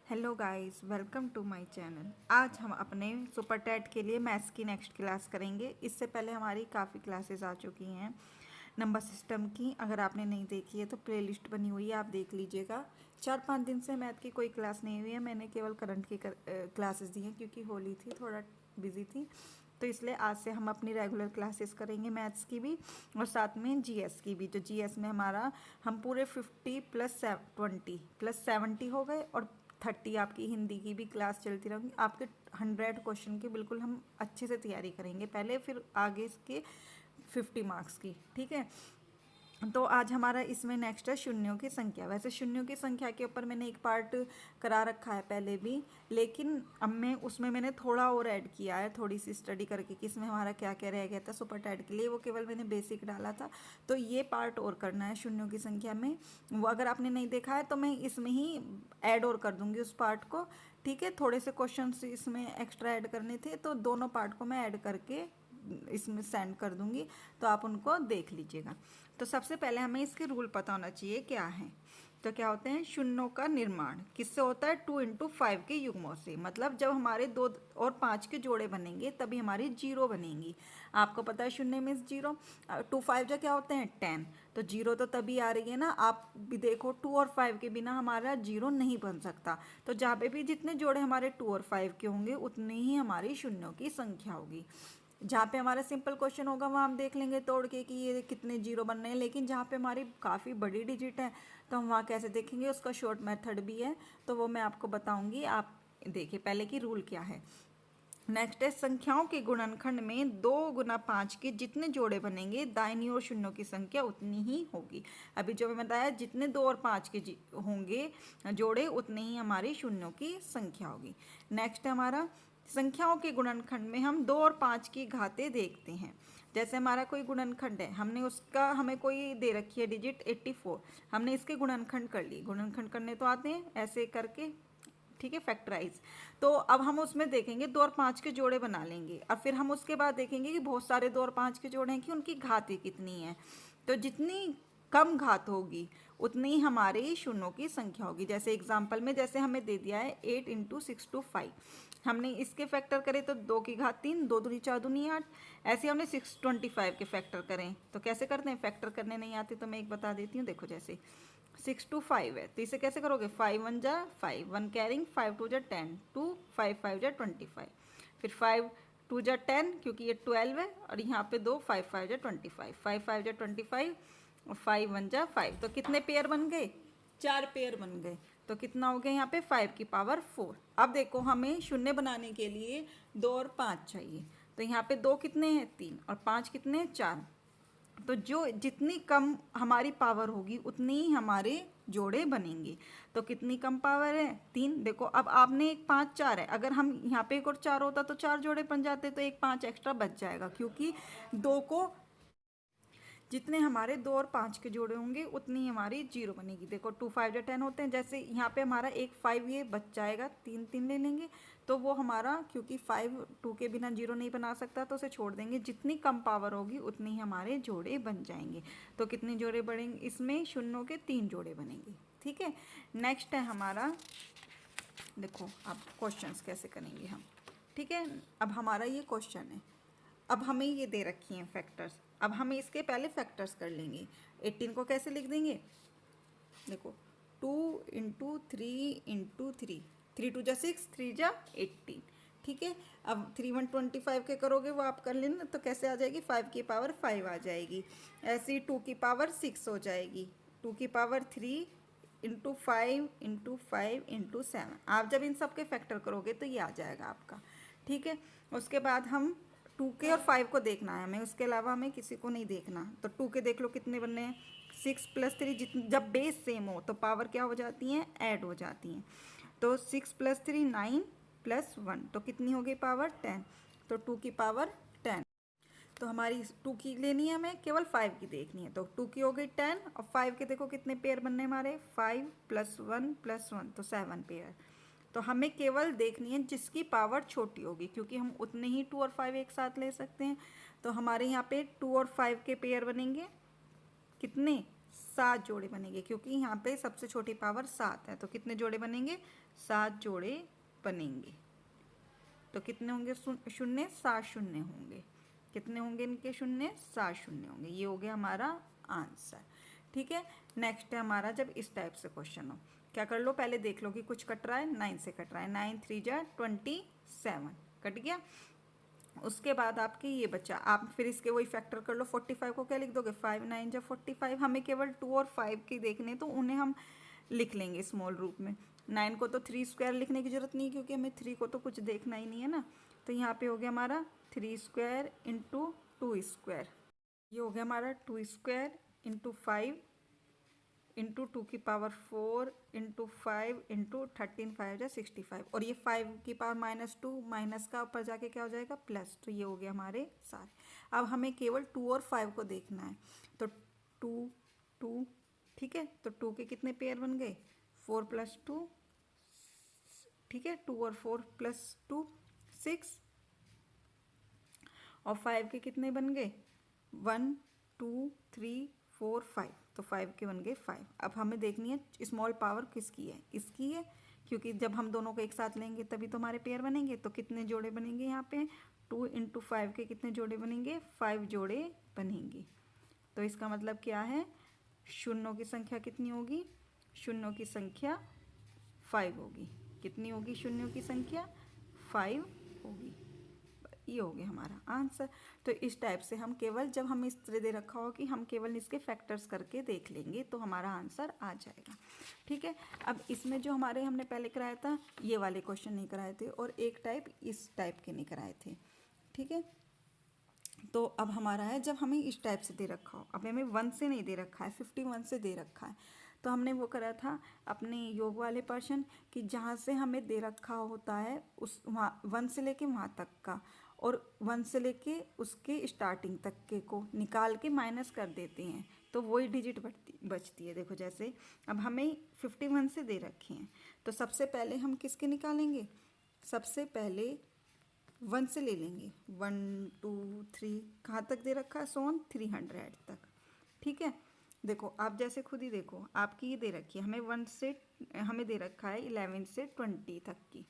Hello guys, welcome to my channel. आज हम अपने सुपर टेट के लिए मैथ्स की नेक्स्ट क्लास करेंगे। इससे पहले हमारी काफ़ी क्लासेस आ चुकी हैं नंबर सिस्टम की। अगर आपने नहीं देखी है तो प्लेलिस्ट बनी हुई है, आप देख लीजिएगा। 4-5 दिन से मैथ की कोई क्लास नहीं हुई है, मैंने केवल करंट की क्लासेस दी हैं क्योंकि होली थी, थोड़ा बिजी थी। तो इसलिए आज से हम अपनी रेगुलर क्लासेस करेंगे मैथ्स की भी और साथ में जीएस की भी। जो जीएस में हमारा हम पूरे 50 प्लस 20 प्लस 70 हो गए और 30 आपकी हिंदी की भी क्लास चलती रहेगी। आपके 100 क्वेश्चन की बिल्कुल हम अच्छे से तैयारी करेंगे पहले, फिर आगे इसके 50 मार्क्स की। ठीक है, तो आज हमारा इसमें नेक्स्ट है शून्यों की संख्या। वैसे शून्यों की संख्या के ऊपर मैंने एक पार्ट करा रखा है पहले भी, लेकिन अब मैं उसमें मैंने थोड़ा और ऐड किया है, थोड़ी सी स्टडी करके कि इसमें हमारा क्या क्या रह गया था सुपर टेट के लिए। वो केवल मैंने बेसिक डाला था, तो ये पार्ट और करना है शून्यों की संख्या में। वो अगर आपने नहीं देखा है तो मैं इसमें ही ऐड और कर दूंगी उस पार्ट को। ठीक है, थोड़े से क्वेश्चन इसमें एक्स्ट्रा ऐड करने थे, तो दोनों पार्ट को मैं ऐड करके इसमें सेंड कर दूंगी, तो आप उनको देख लीजिएगा। तो सबसे पहले हमें इसके रूल पता होना चाहिए क्या है। तो क्या होते हैं शून्यों का निर्माण किससे होता है? 2 × 5 के युग्मों से। मतलब जब हमारे 2 और 5 के जोड़े बनेंगे तभी हमारी जीरो बनेंगी। आपको पता है शून्य में जीरो। 2 5 जो क्या होते हैं 10, तो जीरो तो तभी आ रही है ना। आप भी देखो 2 और 5 के बिना हमारा जीरो नहीं बन सकता। तो जहाँ पे भी जितने जोड़े हमारे 2 और 5 के होंगे उतनी ही हमारी शून्यों की संख्या होगी। जहाँ पे हमारा सिंपल क्वेश्चन होगा वहाँ हम देख लेंगे तोड़ के कि ये कितने जीरो बन रहे हैं, लेकिन जहाँ पे हमारी काफ़ी बड़ी डिजिट है तो हम वहाँ कैसे देखेंगे, उसका शॉर्ट मेथड भी है, तो वो मैं आपको बताऊंगी। आप देखिए पहले की रूल क्या है। नेक्स्ट है संख्याओं के गुणनखंड में 2 × 5 के जितने जोड़े बनेंगे दाहिनी ओर शून्यों की संख्या उतनी ही होगी। अभी जो मैं बताया जितने 2 और 5 के होंगे जोड़े उतने ही हमारी शून्यों की संख्या होगी। नेक्स्ट है हमारा संख्याओं के गुणनखंड में हम 2 और 5 की घातें देखते हैं। जैसे हमारा कोई गुणनखंड है, हमने उसका हमें कोई दे रखी है डिजिट 84, हमने इसके गुणनखंड कर लिए। गुणनखंड करने तो आते हैं ऐसे करके, ठीक है, फैक्टराइज। तो अब हम उसमें देखेंगे 2 और 5 के जोड़े बना लेंगे और फिर हम उसके बाद देखेंगे कि बहुत सारे 2 और 5 के जोड़े हैं कि उनकी घातें कितनी है। तो जितनी कम घात होगी उतनी ही हमारी शून्यों की संख्या होगी। जैसे एग्जाम्पल में जैसे हमें दे दिया है 8 × 6 × 5, हमने इसके फैक्टर करे तो 2 की घात 3, 2 दूनी 4 दूनी 8। ऐसे हमने 625 के फैक्टर करें तो कैसे करते हैं, फैक्टर करने नहीं आते तो मैं एक बता देती हूँ। देखो जैसे 6 × 5 है तो इसे कैसे करोगे, 5 1 जा 5, 1 कैरिंग, 5 2 जा 10, 2 5 5 जा 25, फिर 5 2 जा 10 क्योंकि ये 12 है और यहाँ पे 2 5 5 जा 25, 5 5 जा 25 और 5 1 जा 5। तो कितने पेयर बन गए, 4 पेयर बन गए। तो कितना हो गया यहाँ पे 5 की पावर 4। अब देखो हमें शून्य बनाने के लिए 2 और 5 चाहिए, तो यहाँ पे 2 कितने हैं 3 और 5 कितने हैं 4। तो जो जितनी कम हमारी पावर होगी उतनी ही हमारे जोड़े बनेंगे। तो कितनी कम पावर है 3। देखो अब आपने एक 5 4 है, अगर हम यहाँ पे एक और 4 होता तो 4 जोड़े बन जाते, तो एक 5 एक्स्ट्रा बच जाएगा क्योंकि 2 को जितने हमारे 2 और 5 के जोड़े होंगे उतनी हमारी जीरो बनेगी। देखो 2 5 जा 10 होते हैं, जैसे यहाँ पे हमारा एक 5 ये बच जाएगा, 3 3 ले लेंगे तो वो हमारा, क्योंकि 5 2 के बिना जीरो नहीं बना सकता तो उसे छोड़ देंगे। जितनी कम पावर होगी उतनी ही हमारे जोड़े बन जाएंगे। तो कितने जोड़े बनेंगे इसमें, शून्यों के 3 जोड़े बनेंगे। ठीक है, नेक्स्ट है हमारा, देखो अब क्वेश्चंस कैसे करेंगे हम। ठीक है, अब हमारा ये क्वेश्चन है, अब हमें ये दे रखी हैं फैक्टर्स। अब हमें इसके पहले फैक्टर्स कर लेंगे। 18 को कैसे लिख देंगे, देखो 2 × 3 × 3, 3 2 जा 6, 3 जा 18। ठीक है, अब 3 1 25 के करोगे वो आप कर लेना, तो कैसे आ जाएगी 5 की पावर 5 आ जाएगी। ऐसे ही 2 की पावर 6 हो जाएगी, 2 की पावर 3 × 5 × 5 × 7। आप जब इन सब के फैक्टर करोगे तो ये आ जाएगा आपका। ठीक है, उसके बाद हम 2 के और 5 को देखना है हमें, उसके अलावा हमें किसी को नहीं देखना। तो 2 के देख लो कितने बनने हैं, 6 + 3, जब बेस सेम हो तो पावर क्या हो जाती हैं, ऐड हो जाती हैं। तो 6 + 3 9 + 1, तो कितनी हो गई पावर 10। तो 2 की पावर 10। तो हमारी 2 की लेनी है हमें, केवल 5 की देखनी है। तो 2 की हो गई 10 और 5 के देखो कितने पेयर बनने हमारे, 5 + 1 + 1 तो 7 पेयर। तो हमें केवल देखनी है जिसकी पावर छोटी होगी, क्योंकि हम उतने ही 2 और 5 एक साथ ले सकते हैं। तो हमारे यहाँ पे 2 और 5 के पेयर बनेंगे कितने, 7 जोड़े बनेंगे, क्योंकि यहाँ पे सबसे छोटी पावर 7 है। तो कितने जोड़े बनेंगे? 7 जोड़े बनेंगे। तो कितने होंगे शून्य? 7 शून्य होंगे। कितने होंगे इनके शून्य? 7 शून्य होंगे। ये हो गया हमारा आंसर। ठीक है, नेक्स्ट है हमारा जब इस टाइप से क्वेश्चन हो, क्या कर लो, पहले देख लो कि कुछ कट रहा है, 9 से कट रहा है, 9 3 जा 27 कट गया। उसके बाद आपके ये बचा, आप फिर इसके वही फैक्टर कर लो, 45 को क्या लिख दोगे? 5 9 जा 45। हमें केवल 2 और 5 की देखने, तो उन्हें हम लिख लेंगे स्मॉल रूप में। 9 को तो 3 स्क्वायर लिखने की जरूरत नहीं है, क्योंकि हमें 3 को तो कुछ देखना ही नहीं है ना। तो यहाँ पे हो गया हमारा 3 स्क्वायर इंटू 2 स्क्वायर, ये हो गया हमारा 2 स्क्वायर इंटू 5 इंटू 2 की पावर 4 इंटू 5 इंटू 13 5 जा 65। और ये 5 की पावर -2, माइनस का ऊपर जाके क्या हो जाएगा? प्लस। तो ये हो गया हमारे सारे। अब हमें केवल 2 और 5 को देखना है। तो 2 2, ठीक है, तो 2 के कितने पेयर बन गए? 4 + 2, ठीक है, 2 और 4 + 2 6। और 5 के कितने बन गए? 1 2 3 4 5। तो 5 के बन गए 5। अब हमें देखनी है स्मॉल पावर किसकी है? इसकी है, क्योंकि जब हम दोनों को एक साथ लेंगे तभी तो हमारे पेयर बनेंगे। तो कितने जोड़े बनेंगे यहाँ पे? 2 × 5 के कितने जोड़े बनेंगे? 5 जोड़े बनेंगे। तो इसका मतलब क्या है? शून्यों की संख्या कितनी होगी? शून्यों की संख्या 5 होगी। कितनी होगी शून्यों की संख्या? 5 होगी। ये हो गया हमारा आंसर। तो इस टाइप से हम केवल, जब हमें इस तरह दे रखा हो कि हम केवल इसके फैक्टर्स करके देख लेंगे, तो हमारा आंसर आ जाएगा। ठीक है, अब इसमें जो हमारे हमने पहले कराया था, ये वाले क्वेश्चन नहीं कराए थे, और एक टाइप इस टाइप के नहीं कराए थे। ठीक है, तो अब हमारा है जब हमें इस टाइप से दे रखा हो, अब हमें 1 से नहीं दे रखा है, 51 से दे रखा है। तो हमने वो करा था अपने योग वाले पर्सन कि जहाँ से हमें दे रखा होता है उस वहाँ 1 से लेके वहाँ तक का, और 1 से लेके उसके स्टार्टिंग तक के को निकाल के माइनस कर देते हैं, तो वही डिजिट बचती है। देखो जैसे अब हमें 51 से दे रखे हैं, तो सबसे पहले हम किसके निकालेंगे? सबसे पहले 1 से ले लेंगे। 1 2 3 कहाँ तक दे रखा है? सोन 300 तक। ठीक है, देखो आप जैसे खुद ही देखो, आपकी ये दे रखी है, हमें 1 से हमें दे रखा है 11 से 20 तक की।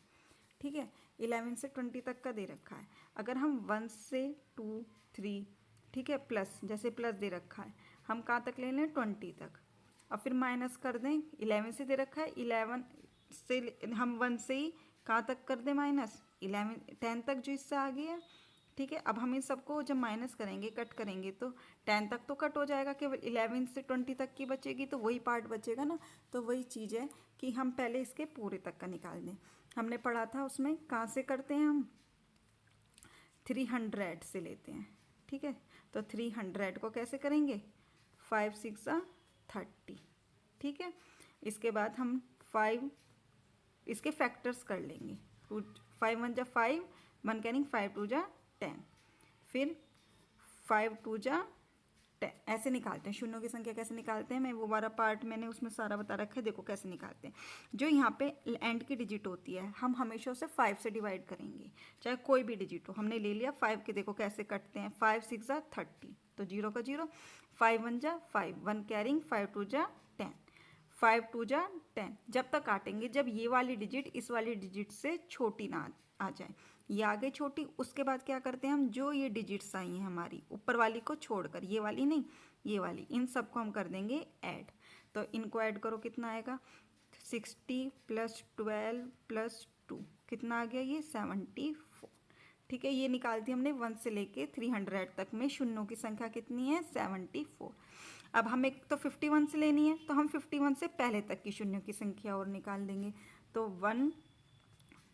ठीक है, 11 से 20 तक का दे रखा है। अगर हम 1 से 2 3, ठीक है, प्लस, जैसे प्लस दे रखा है, हम कहाँ तक ले लें? 20 तक। और फिर माइनस कर दें, 11 से दे रखा है, 11 से हम 1 से ही कहाँ तक कर दें माइनस? 11 10 तक जो इससे आ गया। ठीक है, अब हम इन सबको जब माइनस करेंगे, कट करेंगे, तो 10 तक तो कट हो जाएगा, केवल 11 से 20 तक की बचेगी, तो वही पार्ट बचेगा ना। तो वही चीज़ है कि हम पहले इसके पूरे तक का निकाल दें। हमने पढ़ा था उसमें कहाँ से करते हैं हम? 300 से लेते हैं। ठीक है, तो 300 को कैसे करेंगे? 5 6 30। ठीक है, इसके बाद हम 5 इसके फैक्टर्स कर लेंगे। 5 1 जा 5, 1 कैरिंग 5 2 जा 10, फिर 5 2 जा 10। ऐसे निकालते हैं शून्यों की संख्या। कैसे निकालते हैं? मैं वो वाला पार्ट मैंने उसमें सारा बता रखा है, देखो कैसे निकालते हैं। जो यहाँ पे एंड की डिजिट होती है, हम हमेशा उसे 5 से डिवाइड करेंगे, चाहे कोई भी डिजिट हो। हमने ले लिया 5 के, देखो कैसे कटते हैं। 5 6 जा 30, तो 0 का 0, 5 1 जा 5, 1 कैरिंग 5 2 जा 10, 5 2 जा 10। जब तक काटेंगे जब ये वाली डिजिट इस वाली डिजिट से छोटी ना आ जाए। ये आ गई छोटी, उसके बाद क्या करते हैं हम? जो ये डिजिट्स आई हैं हमारी ऊपर वाली को छोड़कर, ये वाली नहीं, ये वाली, इन सबको हम कर देंगे ऐड। तो इनको ऐड करो, कितना आएगा? 60 + 12 + 2, कितना आ गया? ये 74। ठीक है, ये निकाल दी हमने 1 से लेके 300 तक में शून्यों की संख्या कितनी है? 74। अब हमें तो 51 से लेनी है, तो हम 51 से पहले तक की शून्यों की संख्या और निकाल देंगे। तो 1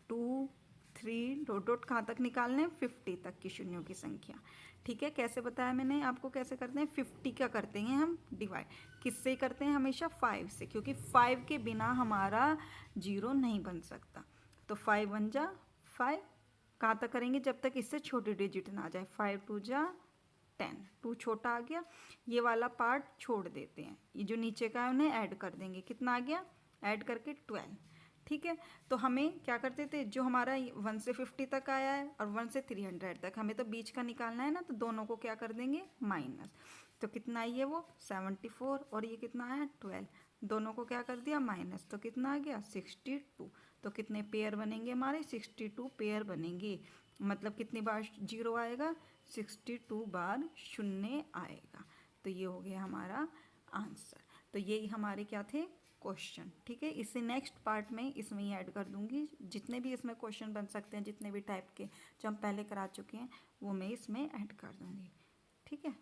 2 3 डॉट डॉट कहाँ तक निकालने हैं? 50 तक की शून्यों की संख्या। ठीक है, कैसे बताया मैंने आपको कैसे करते हैं? 50 का करते हैं हम डिवाइड, किससे करते हैं? हमेशा 5 से, क्योंकि 5 के बिना हमारा 0 नहीं बन सकता। तो 5 1 जा 5, कहाँ तक करेंगे? जब तक इससे छोटी डिजिट ना आ जाए। 5 2 जा 10, 2 छोटा आ गया, ये वाला पार्ट छोड़ देते हैं, ये जो नीचे का है उन्हें ऐड कर देंगे। कितना आ गया? ऐड करके 12। ठीक है, तो हमें क्या करते थे, जो हमारा 1 से 50 तक आया है और 1 से 300 तक, हमें तो बीच का निकालना है ना, तो दोनों को क्या कर देंगे? माइनस। तो कितना आई है वो 74, और ये कितना आया 12, दोनों को क्या कर दिया माइनस, तो कितना आ गया 62। तो कितने पेयर बनेंगे हमारे 62 पेयर बनेंगे, मतलब कितनी बार जीरो आएगा 62 बार शून्य आएगा। तो ये हो गया हमारा आंसर। तो यही हमारे क्या थे क्वेश्चन। ठीक है, इससे नेक्स्ट पार्ट में इसमें ही ऐड कर दूंगी, जितने भी इसमें क्वेश्चन बन सकते हैं, जितने भी टाइप के जो हम पहले करा चुके हैं वो मैं इसमें ऐड कर दूंगी। ठीक है,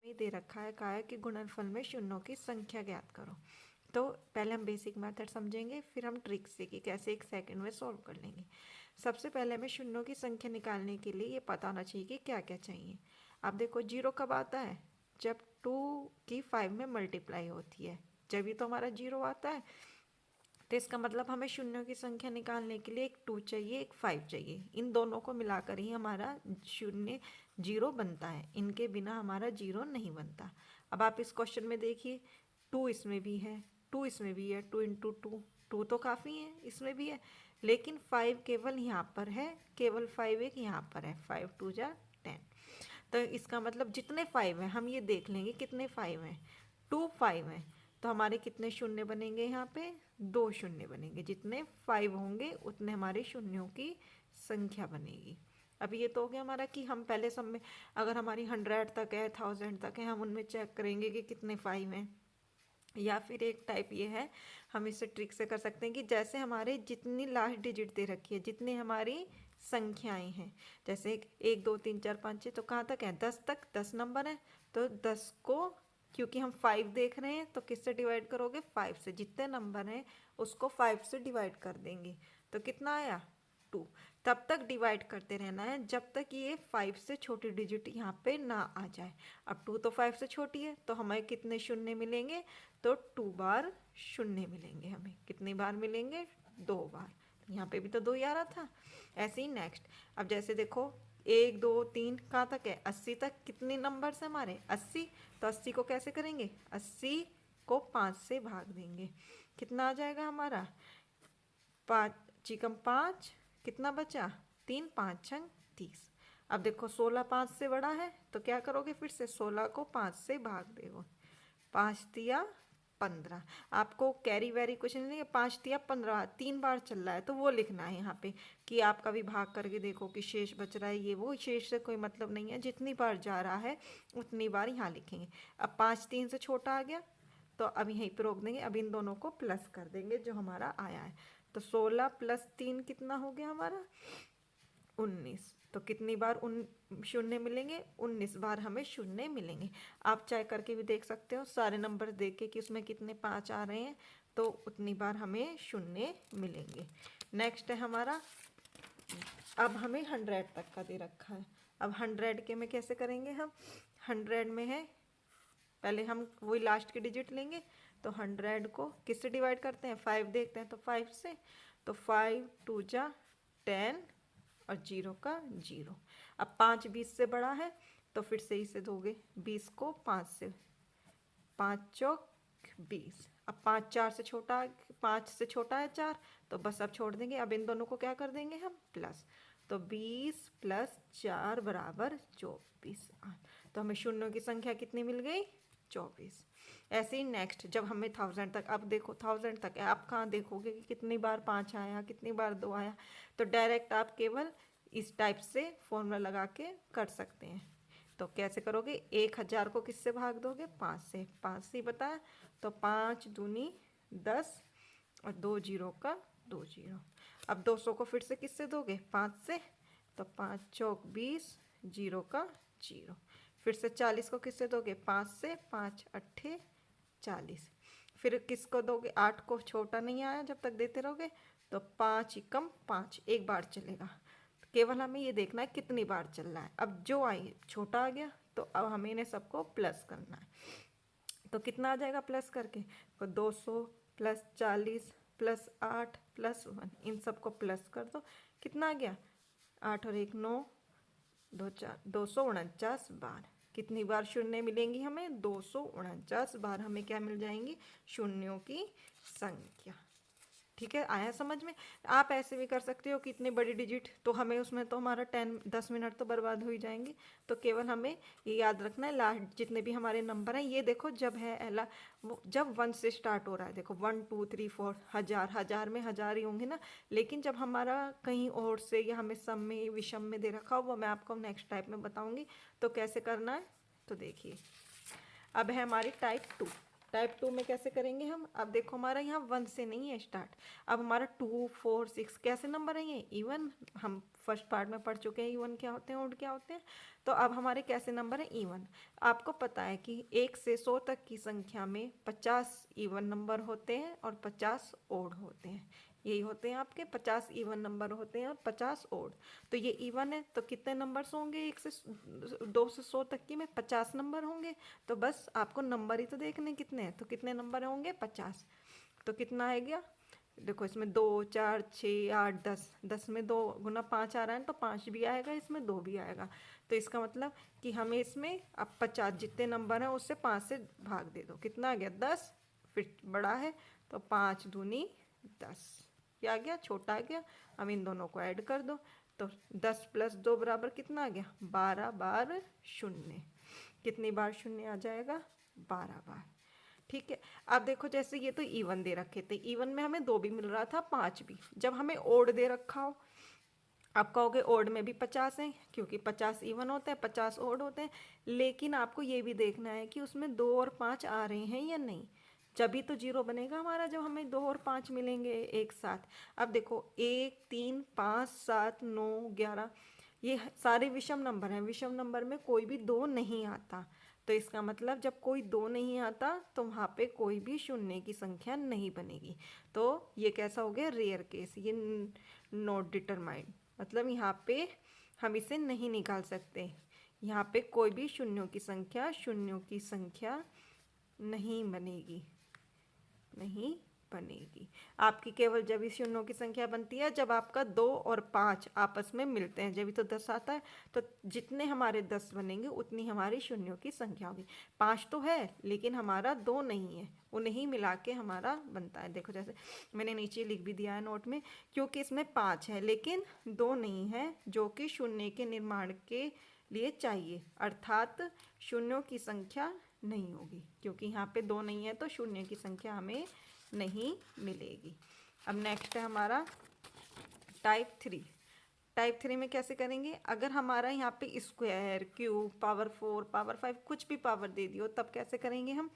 दे रखा है, कहा है कि गुणनफल में शून्यों की संख्या ज्ञात करो। तो पहले हम बेसिक मेथड समझेंगे, फिर हम ट्रिक से कि कैसे 1 सेकंड में सॉल्व कर लेंगे। सबसे पहले हमें शून्यों की संख्या निकालने के लिए ये पता होना चाहिए कि क्या क्या चाहिए। अब देखो जीरो कब आता है, जब 2 की 5 में मल्टीप्लाई होती है, जब ही तो हमारा जीरो आता है। तो इसका मतलब हमें शून्यों की संख्या निकालने के लिए एक 2 चाहिए, एक 5 चाहिए। इन दोनों को मिलाकर ही हमारा शून्य जीरो बनता है, इनके बिना हमारा जीरो नहीं बनता। अब आप इस क्वेश्चन में देखिए, 2 इसमें भी है, 2 इसमें भी है, 2 इंटू 2, 2 तो काफ़ी है, इसमें भी है, लेकिन 5 केवल यहाँ पर है, केवल 5 एक यहाँ पर है, 5 2 जा 10। तो इसका मतलब जितने 5 हैं हम ये देख लेंगे कितने 5 हैं, 2 5 हैं, तो हमारे कितने शून्य बनेंगे, यहाँ पे 2 शून्य बनेंगे। जितने 5 होंगे उतने हमारे शून्यों की संख्या बनेगी। अब ये तो हो गया हमारा कि हम पहले सब में अगर हमारी 100 तक है, 1000 तक है, हम उनमें चेक करेंगे कि कितने 5 हैं। या फिर एक टाइप ये है, हम इसे ट्रिक से कर सकते हैं कि जैसे हमारे जितनी लास्ट डिजिट दे रखी है, जितनी हमारी संख्याएं हैं, जैसे 1 2 3 4 5 6, तो कहाँ तक है 10 तक, 10 नंबर है, तो 10 को क्योंकि हम 5 देख रहे हैं तो किससे डिवाइड करोगे 5 से, जितने नंबर हैं उसको 5 से डिवाइड कर देंगे, तो कितना आया 2। तब तक डिवाइड करते रहना है जब तक ये 5 से छोटी डिजिट यहाँ पे ना आ जाए। अब 2 तो 5 से छोटी है, तो हमें कितने शून्य मिलेंगे, तो 2 बार शून्य मिलेंगे। हमें कितनी बार मिलेंगे 2 बार, यहाँ पे भी तो 2 ही आ रहा था। ऐसे ही नेक्स्ट, अब जैसे देखो 1 2 3 कहाँ तक है 80 तक, कितने नंबर से हमारे 80, तो 80 को कैसे करेंगे, 80 को 5 से भाग देंगे, कितना आ जाएगा हमारा 5 चिकम 5, कितना बचा 3 5 छंग 30। अब देखो 16 5 से बड़ा है, तो क्या करोगे फिर से 16 को 5 से भाग देगो, 5 तिया 15। आपको कैरी वैरी कुछ नहीं है, 5 तिया 15 3 बार चल रहा है, तो वो लिखना है यहाँ पे कि आप कभी भाग करके देखो कि शेष बच रहा है, ये वो शेष से कोई मतलब नहीं है, जितनी बार जा रहा है उतनी बार यहाँ लिखेंगे। अब 5 3 से छोटा आ गया, तो अब यहीं पर रोक देंगे, अब इन दोनों को प्लस कर देंगे जो हमारा आया है, तो 16 + 3 कितना हो गया हमारा 19। तो कितनी बार शून्य मिलेंगे, 19 बार हमें शून्य मिलेंगे। आप चाहे करके भी देख सकते हो, सारे नंबर देख के कि उसमें कितने 5 आ रहे हैं, तो उतनी बार हमें शून्य मिलेंगे। नेक्स्ट है हमारा, अब हमें 100 तक का दे रखा है। अब 100 के में कैसे करेंगे हम, 100 में है पहले हम वही लास्ट की डिजिट लेंगे, तो 100 को किससे डिवाइड करते हैं 5 देखते हैं, तो 5 से, तो 5 2 जा 10 और 0 का 0। अब 5 20 से बड़ा है, तो फिर से इसे दोगे 20 को 5 से, 5 चौक 20। अब 5 4 से छोटा, 5 से छोटा है 4, तो बस अब छोड़ देंगे। अब इन दोनों को क्या कर देंगे हम प्लस, तो 20 + 4 = 24। तो हमें शून्यों की संख्या कितनी मिल गई 24। ऐसे ही नेक्स्ट, जब हमें 1000 तक, अब देखो 1000 तक है, आप कहाँ देखोगे कि कितनी बार 5 आया, कितनी बार 2 आया, तो डायरेक्ट आप केवल इस टाइप से फॉर्मूला लगा के कर सकते हैं। तो कैसे करोगे, 1000 को किससे भाग दोगे 5 से, 5 से बताया, तो 5 दूनी 10 और 2 0 का 2 0। अब 200 को फिर से किससे दोगे 5 से, तो 5 चौक 20, 0 का 0। फिर से 40 को किससे दोगे 5 से, 5 अट्ठे 40। फिर किसको दोगे, 8 को छोटा नहीं आया जब तक देते रहोगे, तो 5 एकम 5 एक बार चलेगा। तो केवल हमें ये देखना है कितनी बार चल रहा है। अब जो आई छोटा आ गया, तो अब हमें इन्हें सबको प्लस करना है, तो कितना आ जाएगा प्लस करके, तो 200 + 40 + 8 + 1, इन सबको प्लस कर दो, कितना आ गया 8 और 1 9, 2 4 249 बार। कितनी बार शून्य मिलेंगी हमें 249 बार, हमें क्या मिल जाएंगी शून्यों की संख्या। ठीक है, आया समझ में। आप ऐसे भी कर सकते हो कि इतने बड़ी डिजिट, तो हमें उसमें तो हमारा 10 मिनट तो बर्बाद हो ही जाएंगे। तो केवल हमें ये याद रखना है, लास्ट जितने भी हमारे नंबर हैं ये देखो, जब है एला वो जब 1 से स्टार्ट हो रहा है, देखो 1 2 3 4, हजार में हजार ही होंगे ना। लेकिन जब हमारा कहीं और से या हमें सम में विषम में दे रखा हो, वो मैं आपको नेक्स्ट टाइप में बताऊंगी तो कैसे करना है। तो देखिए, अब है हमारी टाइप टू में कैसे करेंगे हम। अब देखो हमारा यहाँ 1 से नहीं है स्टार्ट, अब हमारा 2 4 6 कैसे नंबर है ये, इवन। हम फर्स्ट पार्ट में पढ़ चुके हैं इवन क्या होते हैं, ओड क्या होते हैं। तो अब हमारे कैसे नंबर है, इवन। आपको पता है कि 1 से 100 तक की संख्या में 50 इवन नंबर होते हैं और 50 ओड होते हैं। यही होते हैं आपके 50 इवन नंबर होते हैं और 50 ओड। तो ये इवन है तो कितने नंबर्स होंगे, 1 से 2 से 100 तक की में 50 नंबर होंगे। तो बस आपको नंबर ही तो देखने कितने हैं, तो कितने नंबर होंगे 50। तो कितना आएगा, देखो इसमें 2 4 6 8 10, 10 में 2 गुना 5 आ रहा है तो 5 भी आएगा, इसमें 2 भी आएगा। तो इसका मतलब कि हमें इसमें अब 50 जितने नंबर हैं उससे 5 से भाग दे दो, कितना आ गया 10। फिर बड़ा है तो 5 दूनी 10, क्या आ गया, छोटा आ गया। अब इन दोनों को ऐड कर दो तो 10 + 2 बराबर कितना आ गया, 12 बार शून्य। कितनी बार शून्य आ जाएगा, 12 बार। ठीक है, अब देखो जैसे ये तो इवन दे रखे थे, इवन में हमें 2 भी मिल रहा था, 5 भी। जब हमें ओड दे रखा हो, आप कहोगे ओड में भी 50 है, क्योंकि 50 इवन होते हैं 50 ओड होते हैं। लेकिन आपको ये भी देखना है कि उसमें 2 और 5 आ रहे हैं या नहीं, जब ही तो जीरो बनेगा हमारा, जब हमें 2 और 5 मिलेंगे एक साथ। अब देखो 1 3 5 7 9 11, ये सारे विषम नंबर हैं, विषम नंबर में कोई भी 2 नहीं आता। तो इसका मतलब जब कोई 2 नहीं आता तो वहाँ पे कोई भी शून्य की संख्या नहीं बनेगी। तो ये कैसा हो गया, रेयर केस, ये नॉट डिटरमाइंड, मतलब यहाँ पे हम इसे नहीं निकाल सकते। यहाँ पे कोई भी शून्यों की संख्या नहीं बनेगी, नहीं बनेगी। आपकी केवल जब इस शून्यों की संख्या बनती है जब आपका 2 और 5 आपस में मिलते हैं, जब भी तो 10 आता है। तो जितने हमारे 10 बनेंगे उतनी हमारी शून्यों की संख्या होगी। 5 तो है लेकिन हमारा 2 नहीं है, उन्हें मिला के हमारा बनता है। देखो जैसे मैंने नीचे लिख भी दिया है नोट में, क्योंकि इसमें 5 है लेकिन 2 नहीं है, जो कि शून्य के निर्माण के लिए चाहिए, अर्थात शून्यों की संख्या नहीं होगी। क्योंकि यहाँ पे 2 नहीं है तो शून्य की संख्या हमें नहीं मिलेगी। अब नेक्स्ट है हमारा टाइप थ्री में कैसे करेंगे। अगर हमारा यहाँ पे स्क्वायर, क्यूब, पावर 4, पावर 5 कुछ भी पावर दे दियो तब कैसे करेंगे हम।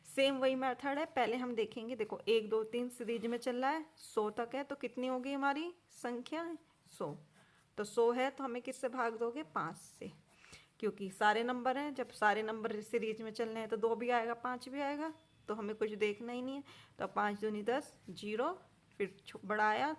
सेम वही मेथड है, पहले हम देखेंगे। देखो 1 2 3 सीरीज में चल रहा है, 100 तक है, तो कितनी होगी हमारी संख्या 100। तो 100 है तो हमें किससे भाग दोगे, 5 से, क्योंकि सारे नंबर हैं। जब सारे नंबर सीरीज में चल रहे हैं तो 2 भी आएगा 5 भी आएगा, तो हमें कुछ देखना ही नहीं है। तो 5 दूनी 10, 0, फिर बड़ा आया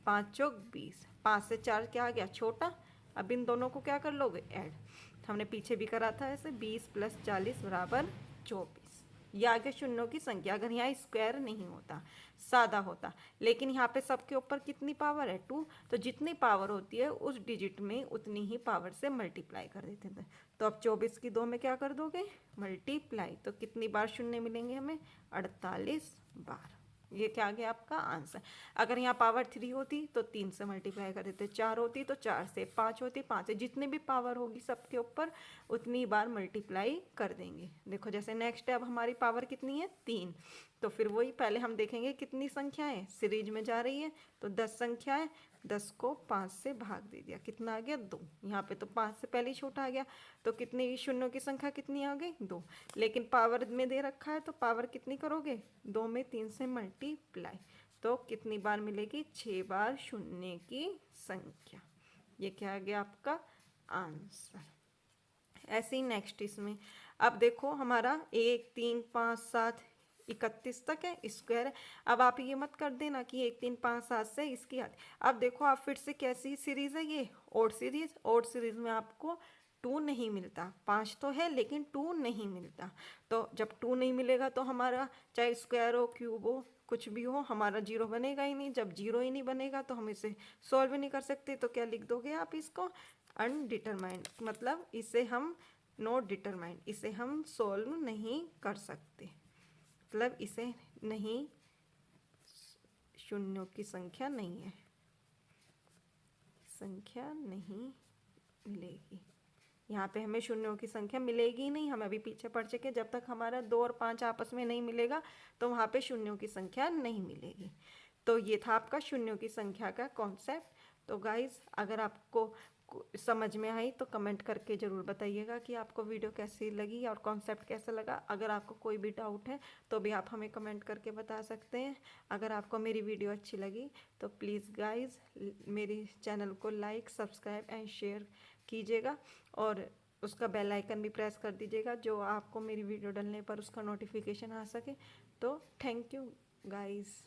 5 चौक 20, 5 से 4 क्या आ गया, छोटा। अब इन दोनों को क्या कर लोगे, ऐड। तो हमने पीछे भी करा था ऐसे, 20 + 40 = 24। ये आगे शून्यों की संख्या, अगर यहाँ स्क्वायर नहीं होता, सादा होता। लेकिन यहाँ पे सबके ऊपर कितनी पावर है, 2, तो जितनी पावर होती है उस डिजिट में उतनी ही पावर से मल्टीप्लाई कर देते थे। तो अब 24 की 2 में क्या कर दोगे, मल्टीप्लाई। तो कितनी बार शून्य मिलेंगे हमें, 48 बार। ये क्या आ गया आपका आंसर। अगर यहाँ पावर 3 होती तो 3 से मल्टीप्लाई कर देते, 4 होती तो 4 से, 5 होती 5 से, जितनी भी पावर होगी सबके ऊपर उतनी बार मल्टीप्लाई कर देंगे। देखो जैसे नेक्स्ट है, अब हमारी पावर कितनी है, 3। तो फिर वही पहले हम देखेंगे कितनी संख्याएं सीरीज में जा रही है। तो 10 संख्याएं, 10 को 5 से भाग दे दिया, कितना आ गया, 2। यहाँ पे तो 5 से पहले ही छोटा आ गया, तो कितनी शून्यों की संख्या कितनी आ गई, 2। लेकिन पावर में दे रखा है तो पावर कितनी करोगे, 2 में 3 से मल्टीप्लाई। तो कितनी बार मिलेगी, 6 बार शून्य की संख्या। ये क्या आ गया आपका आंसर। ऐसे ही नेक्स्ट इसमें अब देखो हमारा 1 3 5 7 31 तक है, स्क्वायर है। अब आप ये मत कर देना कि 1 3 5 7 से इसकी आती। अब देखो आप फिर से कैसी सीरीज है ये, ओड सीरीज। ओड सीरीज में आपको 2 नहीं मिलता, 5 तो है लेकिन 2 नहीं मिलता। तो जब 2 नहीं मिलेगा तो हमारा चाहे स्क्वायर हो, क्यूब हो, कुछ भी हो, हमारा 0 बनेगा ही नहीं। जब 0 ही नहीं बनेगा तो हम इसे सॉल्व ही नहीं कर सकते। तो क्या लिख दोगे आप इसको, अनडिटरमाइंड, मतलब इसे हम नॉट डिटरमाइंड, इसे हम सॉल्व नहीं कर सकते, मतलब इसे नहीं शून्यों की संख्या नहीं है, संख्या नहीं मिलेगी। यहाँ पे हमें शून्यों की संख्या मिलेगी ही नहीं, हम अभी पीछे पढ़ चुके, जब तक हमारा 2 और 5 आपस में नहीं मिलेगा तो वहाँ पे शून्यों की संख्या नहीं मिलेगी। तो ये था आपका शून्यों की संख्या का कॉन्सेप्ट। तो गाइस, अगर आपको समझ में आई तो कमेंट करके ज़रूर बताइएगा कि आपको वीडियो कैसी लगी और कॉन्सेप्ट कैसा लगा। अगर आपको कोई भी डाउट है तो भी आप हमें कमेंट करके बता सकते हैं। अगर आपको मेरी वीडियो अच्छी लगी तो प्लीज़ गाइस मेरी चैनल को लाइक, सब्सक्राइब एंड शेयर कीजिएगा और उसका बेल आइकन भी प्रेस कर दीजिएगा, जो आपको मेरी वीडियो डालने पर उसका नोटिफिकेशन आ सके। तो थैंक यू गाइस।